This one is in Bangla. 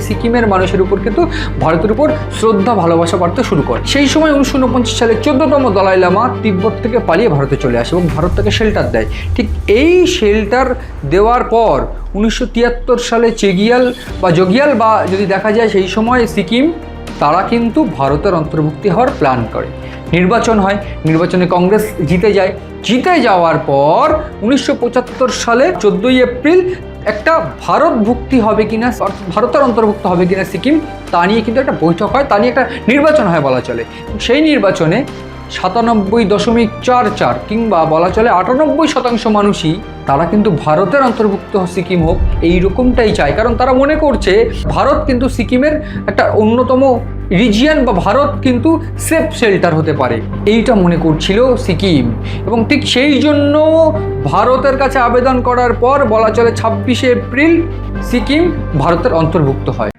সিকিমের মানুষের উপর কিন্তু ভারতের উপর শ্রদ্ধা ভালোবাসা বাড়তে শুরু করে। সেই সময় 1949 সালে 14তম দলাই লামা তিব্বত থেকে পালিয়ে ভারতে চলে আসে এবং ভারত তাকে শেল্টার দেয়। ঠিক এই শেল্টার দেওয়ার পর 1973 সালে যোগিয়াল বা যদি দেখা যায় সেই সময় সিকিম, তারা কিন্তু ভারতের অন্তর্ভুক্তি হওয়ার প্ল্যান করে। নির্বাচন হয়, নির্বাচনে কংগ্রেস জিতে যাওয়ার পর 1975 সালে 14ই এপ্রিল একটা ভারতভুক্তি হবে কিনা, ভারতের অন্তর্ভুক্ত হবে কিনা সিকিম, তা নিয়ে কিন্তু একটা বৈঠক হয়, তা নিয়ে একটা নির্বাচন হয় বলা চলে। সেই নির্বাচনে 97.44 কিংবা বলা চলে 98% মানুষই তারা কিন্তু ভারতের অন্তর্ভুক্ত সিকিম হোক এইরকমটাই চায়। কারণ তারা মনে করছে ভারত কিন্তু সিকিমের একটা অন্যতম রিজিয়ন বা ভারত কিন্তু সেফ শেল্টার হতে পারে, এইটা মনে করছিল সিকিম। এবং ঠিক সেই জন্য ভারতের কাছে আবেদন করার পর বলা চলে 26শে এপ্রিল সিকিম ভারতের অন্তর্ভুক্ত হয়।